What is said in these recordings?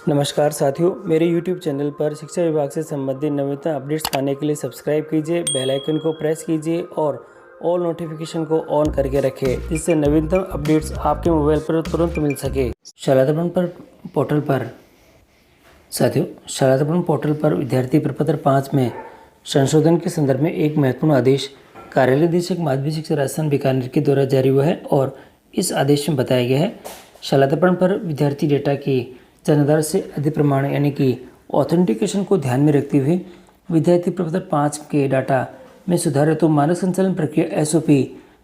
नमस्कार साथियों, मेरे YouTube चैनल पर शिक्षा विभाग से संबंधित नवीनतम अपडेट्स पाने के लिए सब्सक्राइब कीजिए, बेल आइकन को प्रेस कीजिए और ऑल नोटिफिकेशन को ऑन करके रखें, जिससे नवीनतम अपडेट्स आपके मोबाइल पर तुरंत मिल सके। शाला दर्पण पोर्टल पर साथियों, शाला दर्पण पोर्टल पर विद्यार्थी प्रपत्र 5 में संशोधन के संदर्भ में एक महत्वपूर्ण आदेश कार्यालय निदेशक माध्यमिक शिक्षा राजस्थान बीकानेर के द्वारा जारी हुआ है और इस आदेश में बताया गया है शाला दर्पण पर विद्यार्थी डेटा की जनाधार से अधिप्रमाण यानी कि ऑथेंटिकेशन को ध्यान में रखते हुए विद्यार्थी प्रपत्र 5 के डाटा में सुधार हेतु मानक संचालन प्रक्रिया SOP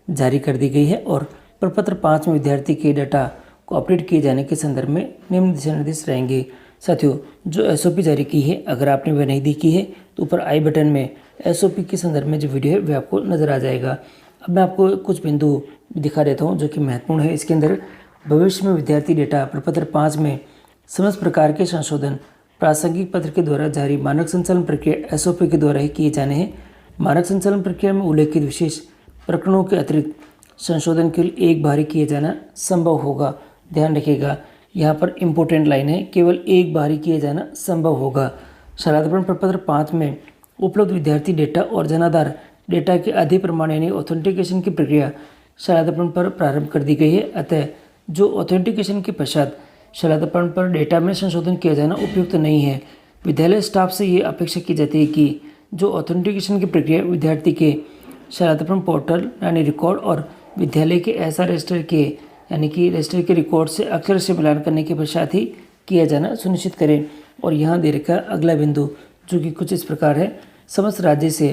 जारी कर दी गई है और प्रपत्र 5 में विद्यार्थी के डाटा को अपडेट किए जाने के संदर्भ में निम्न दिशा निर्देश रहेंगे। साथियों, जो SOP जारी की है, अगर आपने वह नहीं देखी है तो ऊपर आई बटन में SOP के संदर्भ में जो वीडियो है वह आपको नजर आ जाएगा। अब मैं आपको कुछ बिंदु दिखा देता हूँ जो कि महत्वपूर्ण है। इसके अंदर भविष्य में विद्यार्थी डेटा प्रपत्र 5 में समस्त प्रकार के संशोधन प्रासंगिक पत्र के द्वारा जारी मानक संचालन प्रक्रिया SOP के द्वारा ही किए जाने हैं। मानक संचालन प्रक्रिया में उल्लेखित विशेष प्रकरणों के अतिरिक्त संशोधन के लिए एक बार ही किए जाना संभव होगा। ध्यान रखिएगा, यहाँ पर इम्पोर्टेंट लाइन है, केवल एक बार ही किए जाना संभव होगा। शाला दर्पण प्रपत्र 5 में उपलब्ध विद्यार्थी डेटा और जनाधार डेटा के अधिप्रमाण यानी ऑथेंटिकेशन की प्रक्रिया शाला दर्पण पर प्रारंभ कर दी गई है। अतः जो ऑथेंटिकेशन के पश्चात शाला दर्पण पर डेटा में संशोधन किया जाना उपयुक्त नहीं है। विद्यालय स्टाफ से ये अपेक्षा की जाती है कि जो ऑथेंटिकेशन की प्रक्रिया विद्यार्थी के शाला दर्पण पोर्टल यानी रिकॉर्ड और विद्यालय के SR रजिस्टर के यानी कि रजिस्टर के रिकॉर्ड से अक्षर से मिलान करने के पश्चात ही किया जाना सुनिश्चित करें। और यहाँ दे रखा अगला बिंदु जो कि कुछ इस प्रकार है। समस्त राज्य से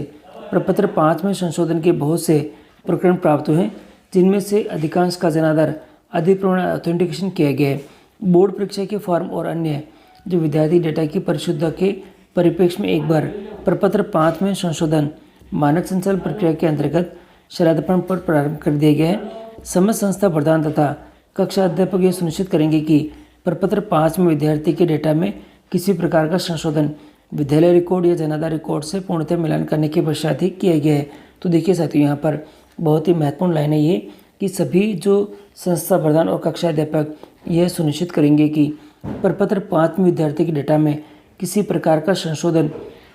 प्रपत्र 5 में संशोधन के बहुत से प्रकरण प्राप्त हुए, जिनमें से अधिकांश का जनाधार अधिप्रमाण ऑथेंटिकेशन किया गया है। बोर्ड परीक्षा के फॉर्म और अन्य जो विद्यार्थी डेटा की परिशुद्धता के परिप्रेक्ष्य में एक बार प्रपत्र 5 में संशोधन मानक संचालन प्रक्रिया के अंतर्गत शाला दर्पण पर प्रारंभ कर दिया गया है। समस्त संस्था प्रधान तथा कक्षा अध्यापक यह सुनिश्चित करेंगे कि प्रपत्र 5 में विद्यार्थी के डेटा में किसी प्रकार का संशोधन विद्यालय रिकॉर्ड या जनाधार रिकॉर्ड से पूर्णतः मिलान करने के पश्चात ही किया गया है। तो देखिए साथियों, यहाँ पर बहुत ही महत्वपूर्ण लाइन है ये कि सभी जो संस्था प्रधान और कक्षा अध्यापक यह सुनिश्चित करेंगे कि प्रपत्र 5 में विद्यार्थी के डेटा में किसी प्रकार का संशोधन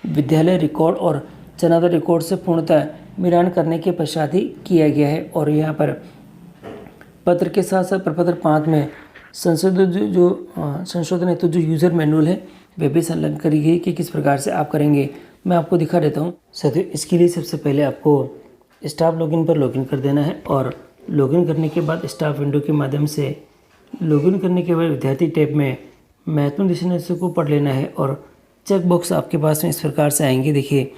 विद्यालय रिकॉर्ड और जनाधार रिकॉर्ड से पूर्णतः मिलान करने के पश्चात ही किया गया है। और यहाँ पर पत्र के साथ साथ प्रपत्र 5 में संशोधन हेतु जो यूज़र मैनुअल है वह भी संलग्न करी गई कि किस प्रकार से आप करेंगे। मैं आपको दिखा देता हूँ। साथियों, इसके लिए सबसे पहले आपको स्टाफ लॉगिन पर लॉगिन कर देना है और लॉगिन करने के बाद स्टाफ विंडो के माध्यम से लॉगिन करने के बाद विद्यार्थी टैब में महत्वपूर्ण दिशा निर्देशों को पढ़ लेना है और चेक बॉक्स आपके पास में इस प्रकार से आएंगे। देखिए,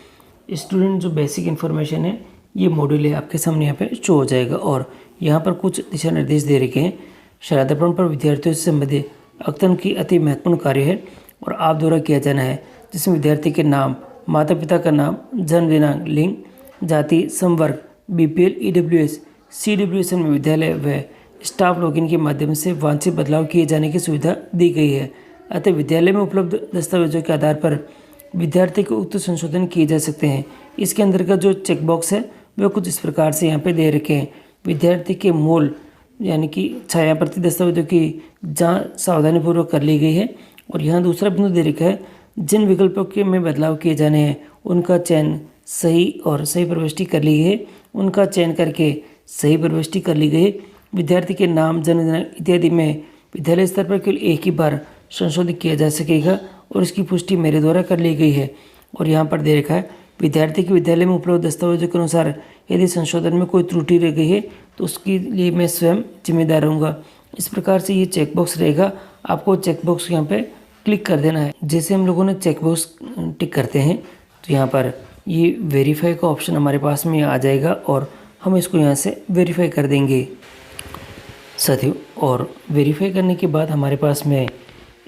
स्टूडेंट जो बेसिक इन्फॉर्मेशन है ये मॉड्यूल है आपके सामने यहाँ पे शो हो जाएगा और यहाँ पर कुछ दिशा निर्देश दे रखे हैं। शाला दर्पण पर विद्यार्थियों से संबंधित अद्यतन की अति महत्वपूर्ण कार्य है और आप द्वारा किया जाना है, जिसमें विद्यार्थी के नाम, माता पिता का नाम, जन्म दिनांक, लिंग, जाति, संवर्ग, BPL, EWS, CWS में विद्यालय व स्टाफ लॉगिन के माध्यम से वांछित बदलाव किए जाने की सुविधा दी गई है। अतः विद्यालय में उपलब्ध दस्तावेजों के आधार पर विद्यार्थी को उक्त संशोधन किए जा सकते हैं। इसके अंतर्गत जो चेक बॉक्स है वह कुछ इस प्रकार से यहाँ पे दे रखे हैं। विद्यार्थी के मूल यानी कि छायाप्रति दस्तावेजों की जाँच सावधानीपूर्वक कर ली गई है। और यहाँ दूसरा बिंदु दे रखा है, जिन विकल्पों के में बदलाव किए जाने हैं उनका चयन सही और सही प्रविष्टि कर ली गई है। उनका चयन करके सही प्रविष्टि कर ली गई है। विद्यार्थी के नाम, जन्म दिनांक इत्यादि में विद्यालय स्तर पर केवल एक ही बार संशोधित किया जा सकेगा और इसकी पुष्टि मेरे द्वारा कर ली गई है। और यहाँ पर दे रखा है, विद्यार्थी के विद्यालय में उपलब्ध दस्तावेजों के अनुसार यदि संशोधन में कोई त्रुटि रह गई है तो उसके लिए मैं स्वयं जिम्मेदार रहूँगा। इस प्रकार से ये चेक बॉक्स रहेगा। आपको चेक बॉक्स यहाँ पे क्लिक कर देना है। जैसे हम लोगों ने चेक बॉक्स टिक करते हैं तो यहाँ पर ये वेरीफाई का ऑप्शन हमारे पास में आ जाएगा और हम इसको यहाँ से वेरीफाई कर देंगे साथियों। और वेरीफाई करने के बाद हमारे पास में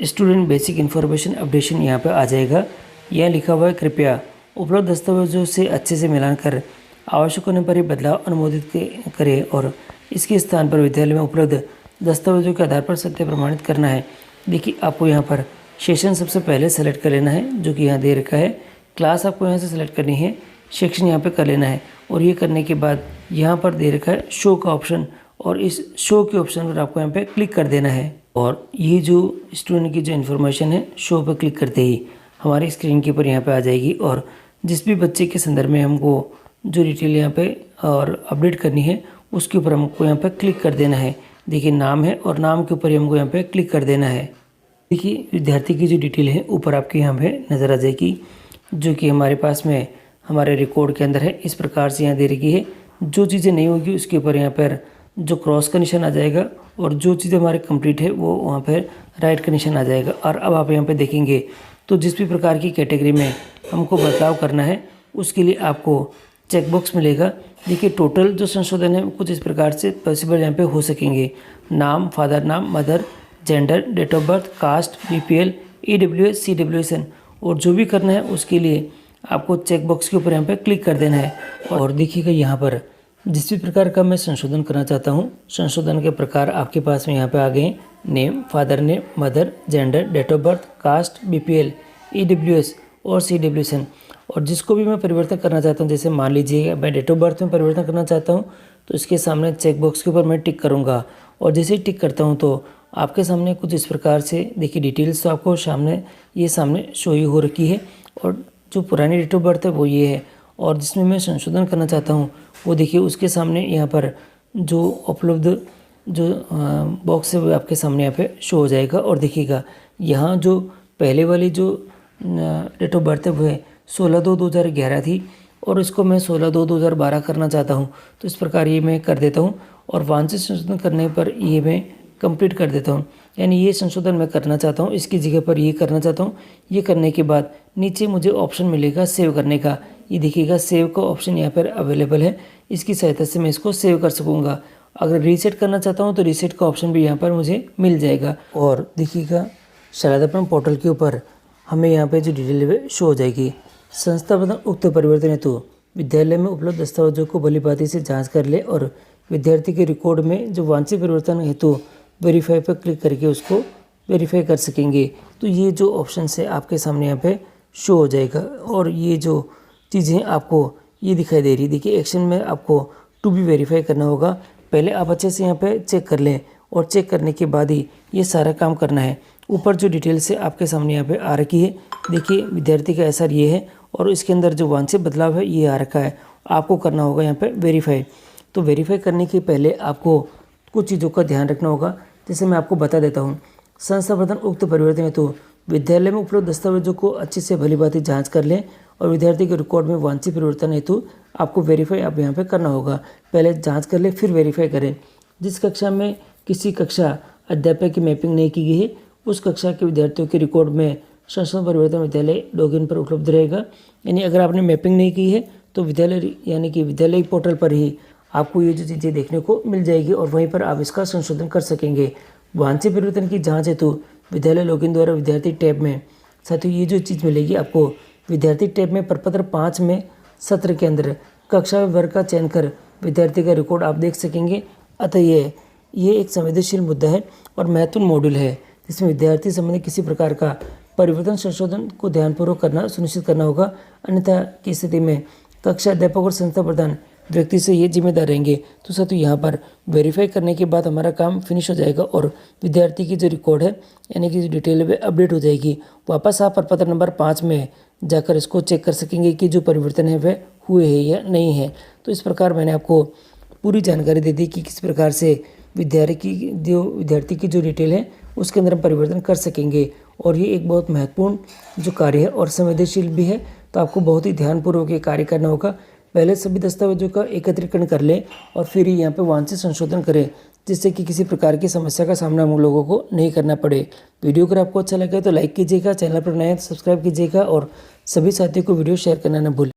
स्टूडेंट बेसिक इन्फॉर्मेशन अपडेशन यहाँ पे आ जाएगा। यह लिखा हुआ है, कृपया उपलब्ध दस्तावेजों से अच्छे से मिलान कर आवश्यक होने पर ही बदलाव अनुमोदित करें और इसके स्थान पर विद्यालय में उपलब्ध दस्तावेजों के आधार पर सत्य प्रमाणित करना है। देखिए, आपको यहाँ पर सेशन सबसे पहले सेलेक्ट कर लेना है जो कि यहाँ दे रखा है। क्लास आपको यहाँ से सेलेक्ट करनी है, सेक्शन यहाँ पे कर लेना है और ये करने के बाद यहाँ पर दे रखा है शो का ऑप्शन और इस शो के ऑप्शन पर आपको यहाँ पे क्लिक कर देना है। और ये जो स्टूडेंट की जो इन्फॉर्मेशन है शो पर क्लिक करते ही हमारी स्क्रीन के ऊपर यहाँ पे आ जाएगी। और जिस भी बच्चे के संदर्भ में हमको जो डिटेल यहाँ पे और अपडेट करनी है उसके ऊपर हमको यहाँ पे क्लिक कर देना है। देखिए नाम है और नाम के ऊपर ही हमको यहाँ पे क्लिक कर देना है। देखिए विद्यार्थी की जो डिटेल है ऊपर आपके यहाँ पे नज़र आ जाएगी, जो कि हमारे पास में हमारे रिकॉर्ड के अंदर है। इस प्रकार से यहाँ दे रखी है। जो चीज़ें नहीं होगी उसके ऊपर यहाँ पर जो क्रॉस का निशान आ जाएगा और जो चीज़ें हमारे कंप्लीट है वो वहाँ पर राइट का निशान आ जाएगा। और अब आप यहाँ पे देखेंगे तो जिस भी प्रकार की कैटेगरी में हमको बदलाव करना है उसके लिए आपको चेकबॉक्स मिलेगा। देखिए टोटल जो संशोधन है कुछ इस प्रकार से पॉसिबल यहाँ पे हो सकेंगे। नाम, फादर नाम, mother, gender, date of birth, caste, BPL, EWS, CWSN और जो भी करना है उसके लिए आपको चेकबॉक्स के ऊपर यहाँ पे क्लिक कर देना है। और देखिएगा यहाँ पर जिस भी प्रकार का मैं संशोधन करना चाहता हूँ संशोधन के प्रकार आपके पास में यहाँ पे आ गए। Name, father name, mother, gender, date of birth, caste, BPL, EWS और सीडब्ल्यूएसएन। और जिसको भी मैं परिवर्तन करना चाहता हूँ, जैसे मान लीजिए मैं डेट ऑफ बर्थ में परिवर्तन करना चाहता हूँ तो इसके सामने चेक बॉक्स के ऊपर मैं टिक करूँगा। और जैसे ही टिक करता हूँ तो आपके सामने कुछ इस प्रकार से देखिए डिटेल्स तो आपको सामने शो ही हो रखी है। और जो पुरानी डेट ऑफ बर्थ है वो ये है, और जिसमें मैं संशोधन करना चाहता हूँ वो देखिए उसके सामने यहाँ पर जो उपलब्ध जो बॉक्स है वो आपके सामने यहाँ पे शो हो जाएगा। और देखिएगा यहाँ जो पहले वाली जो डेट ऑफ बर्थ है वो है 16/2/2011 थी और इसको मैं 16/2/2012 करना चाहता हूँ। तो इस प्रकार ये मैं कर देता हूँ और वांछित संशोधन करने पर ये मैं कंप्लीट कर देता हूँ। यानी ये संशोधन मैं करना चाहता हूँ, इसकी जगह पर ये करना चाहता हूँ। ये करने के बाद नीचे मुझे ऑप्शन मिलेगा सेव करने का। ये देखिएगा सेव का ऑप्शन यहाँ पर अवेलेबल है, इसकी सहायता से मैं इसको सेव कर सकूँगा। अगर रीसेट करना चाहता हूँ तो रीसेट का ऑप्शन भी यहाँ पर मुझे मिल जाएगा। और देखिएगा शारदापन पोर्टल के ऊपर हमें यहाँ पे जो डिटेल शो हो जाएगी। संस्था प्रदान उक्त परिवर्तन हेतु विद्यालय में उपलब्ध दस्तावेजों को भलीभांति से जांच कर ले और विद्यार्थी के रिकॉर्ड में जो वांछित परिवर्तन हेतु वेरीफाई पर क्लिक करके उसको वेरीफाई कर सकेंगे। तो ये जो ऑप्शन है आपके सामने यहाँ पे शो हो जाएगा। और ये जो चीज़ें आपको ये दिखाई दे रही, देखिए एक्शन में आपको टू बी वेरीफाई करना होगा। पहले आप अच्छे से यहाँ पे चेक कर लें और चेक करने के बाद ही ये सारा काम करना है। ऊपर जो डिटेल्स है आपके सामने यहाँ पे आ रखी है। देखिए विद्यार्थी का एसआर ये है और इसके अंदर जो वांछित बदलाव है ये आ रखा है। आपको करना होगा यहाँ पे वेरीफाई। तो वेरीफाई करने के पहले आपको कुछ चीज़ों का ध्यान रखना होगा, जैसे मैं आपको बता देता हूँ। संस्था प्रदान उक्त परिवर्तन हेतु विद्यालय में उपलब्ध दस्तावेजों को अच्छे से भलीभांति जांच कर लें और विद्यार्थी के रिकॉर्ड में वांछित परिवर्तन हेतु आपको वेरीफाई आप यहाँ पे करना होगा। पहले जांच कर ले फिर वेरीफाई करें। जिस कक्षा में किसी कक्षा अध्यापक की मैपिंग नहीं की गई है उस कक्षा के विद्यार्थियों के रिकॉर्ड में संशोधन परिवर्तन विद्यालय लॉगिन पर उपलब्ध रहेगा। यानी अगर आपने मैपिंग नहीं की है तो विद्यालय यानी कि विद्यालय पोर्टल पर ही आपको ये जो चीज़ें देखने को मिल जाएगी और वहीं पर आप इसका संशोधन कर सकेंगे। वांछित परिवर्तन की जांच हेतु विद्यालय लॉगिन द्वारा विद्यार्थी टैब में साथियों ये जो चीज़ मिलेगी आपको विद्यार्थी टैब में प्रपत्र 5 में सत्र के अंदर कक्षा वर्ग का चयन कर विद्यार्थी का रिकॉर्ड आप देख सकेंगे। अतः ये एक संवेदनशील मुद्दा है और महत्वपूर्ण मॉड्यूल है जिसमें विद्यार्थी संबंधी किसी प्रकार का परिवर्तन संशोधन को ध्यानपूर्वक करना सुनिश्चित करना होगा। अन्यथा की स्थिति में कक्षा अध्यापक और संस्था प्रधान व्यक्ति से ये जिम्मेदार रहेंगे। तो साथियों यहाँ पर वेरीफाई करने के बाद हमारा काम फिनिश हो जाएगा और विद्यार्थी की जो रिकॉर्ड है यानी कि जो डिटेल है अपडेट हो जाएगी। वापस आप प्रपत्र नंबर 5 में जाकर इसको चेक कर सकेंगे कि जो परिवर्तन है वह हुए हैं या नहीं है। तो इस प्रकार मैंने आपको पूरी जानकारी दे दी कि किस प्रकार से विद्यार्थी की जो डिटेल है उसके अंदर हम परिवर्तन कर सकेंगे। और ये एक बहुत महत्वपूर्ण जो कार्य है और संवेदनशील भी है, तो आपको बहुत ही ध्यानपूर्वक ये कार्य करना होगा। पहले सभी दस्तावेजों का एकत्रीकरण कर लें और फिर ही यहाँ पे वांछित संशोधन करें, जिससे कि किसी प्रकार की समस्या का सामना हम लोगों को नहीं करना पड़े। वीडियो अगर आपको अच्छा लगे तो लाइक कीजिएगा, चैनल पर नए हैं तो सब्सक्राइब कीजिएगा और सभी साथियों को वीडियो शेयर करना न भूलें।